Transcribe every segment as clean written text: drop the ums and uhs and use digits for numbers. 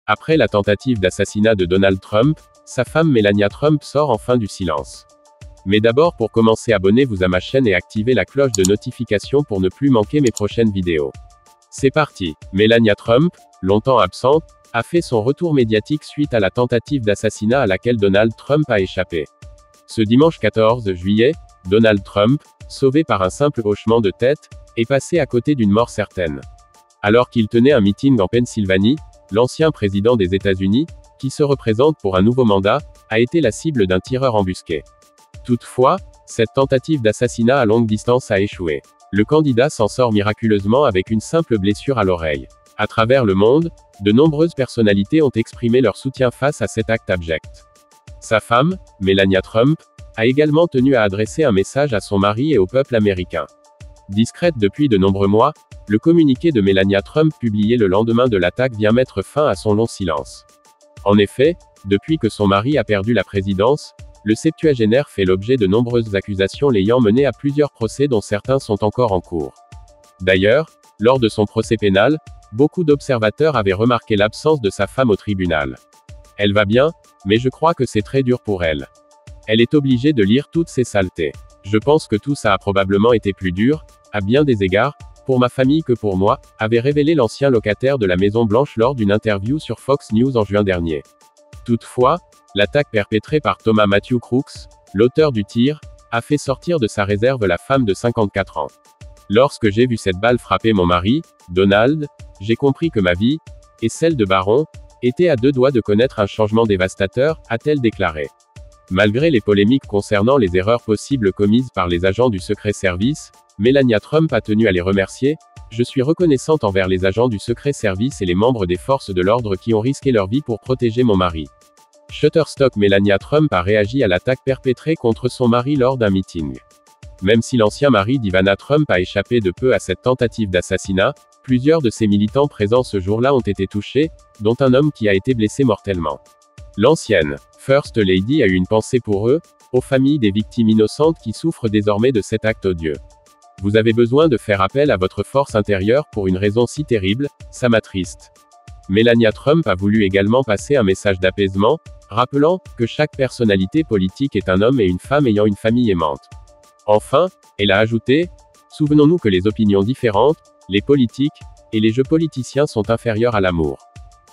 Après la tentative d'assassinat de Donald Trump, sa femme Melania Trump sort enfin du silence. Mais d'abord, pour commencer, abonnez-vous à ma chaîne et activez la cloche de notification pour ne plus manquer mes prochaines vidéos. C'est parti. Melania Trump, longtemps absente, a fait son retour médiatique suite à la tentative d'assassinat à laquelle Donald Trump a échappé. Ce dimanche 14 juillet, Donald Trump, sauvé par un simple hochement de tête, est passé à côté d'une mort certaine. Alors qu'il tenait un meeting en Pennsylvanie, l'ancien président des États-Unis, qui se représente pour un nouveau mandat, a été la cible d'un tireur embusqué. Toutefois, cette tentative d'assassinat à longue distance a échoué. Le candidat s'en sort miraculeusement avec une simple blessure à l'oreille. À travers le monde, de nombreuses personnalités ont exprimé leur soutien face à cet acte abject. Sa femme, Melania Trump, a également tenu à adresser un message à son mari et au peuple américain. Discrète depuis de nombreux mois, le communiqué de Melania Trump publié le lendemain de l'attaque vient mettre fin à son long silence. En effet, depuis que son mari a perdu la présidence, le septuagénaire fait l'objet de nombreuses accusations l'ayant mené à plusieurs procès dont certains sont encore en cours. D'ailleurs, lors de son procès pénal, beaucoup d'observateurs avaient remarqué l'absence de sa femme au tribunal. Elle va bien, mais je crois que c'est très dur pour elle. Elle est obligée de lire toutes ces saletés. Je pense que tout ça a probablement été plus dur, à bien des égards, pour ma famille que pour moi, avait révélé l'ancien locataire de la Maison Blanche lors d'une interview sur Fox News en juin dernier. Toutefois, l'attaque perpétrée par Thomas Matthew Crooks, l'auteur du tir, a fait sortir de sa réserve la femme de 54 ans. Lorsque j'ai vu cette balle frapper mon mari, Donald, j'ai compris que ma vie, et celle de Baron, étaient à deux doigts de connaître un changement dévastateur, a-t-elle déclaré. Malgré les polémiques concernant les erreurs possibles commises par les agents du Secret Service, Melania Trump a tenu à les remercier. Je suis reconnaissante envers les agents du Secret Service et les membres des forces de l'ordre qui ont risqué leur vie pour protéger mon mari. Shutterstock. Melania Trump a réagi à l'attaque perpétrée contre son mari lors d'un meeting. Même si l'ancien mari d'Ivana Trump a échappé de peu à cette tentative d'assassinat, plusieurs de ses militants présents ce jour-là ont été touchés, dont un homme qui a été blessé mortellement. L'ancienne First Lady a eu une pensée pour eux, aux familles des victimes innocentes qui souffrent désormais de cet acte odieux. Vous avez besoin de faire appel à votre force intérieure pour une raison si terrible, ça m'attriste. Melania Trump a voulu également passer un message d'apaisement, rappelant que chaque personnalité politique est un homme et une femme ayant une famille aimante. Enfin, elle a ajouté, souvenons-nous que les opinions différentes, les politiques, et les jeux politiciens sont inférieurs à l'amour.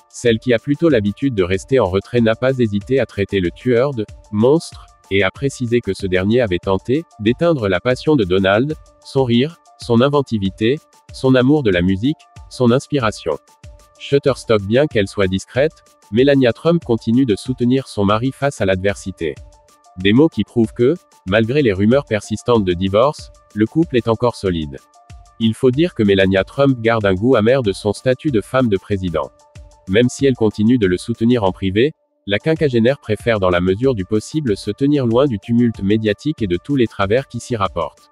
Celle qui a plutôt l'habitude de rester en retrait n'a pas hésité à traiter le tueur de monstre, et a précisé que ce dernier avait tenté d'éteindre la passion de Donald, son rire, son inventivité, son amour de la musique, son inspiration. Shutterstock. Bien qu'elle soit discrète, Melania Trump continue de soutenir son mari face à l'adversité. Des mots qui prouvent que, malgré les rumeurs persistantes de divorce, le couple est encore solide. Il faut dire que Melania Trump garde un goût amer de son statut de femme de président. Même si elle continue de le soutenir en privé, la quinquagénaire préfère dans la mesure du possible se tenir loin du tumulte médiatique et de tous les travers qui s'y rapportent.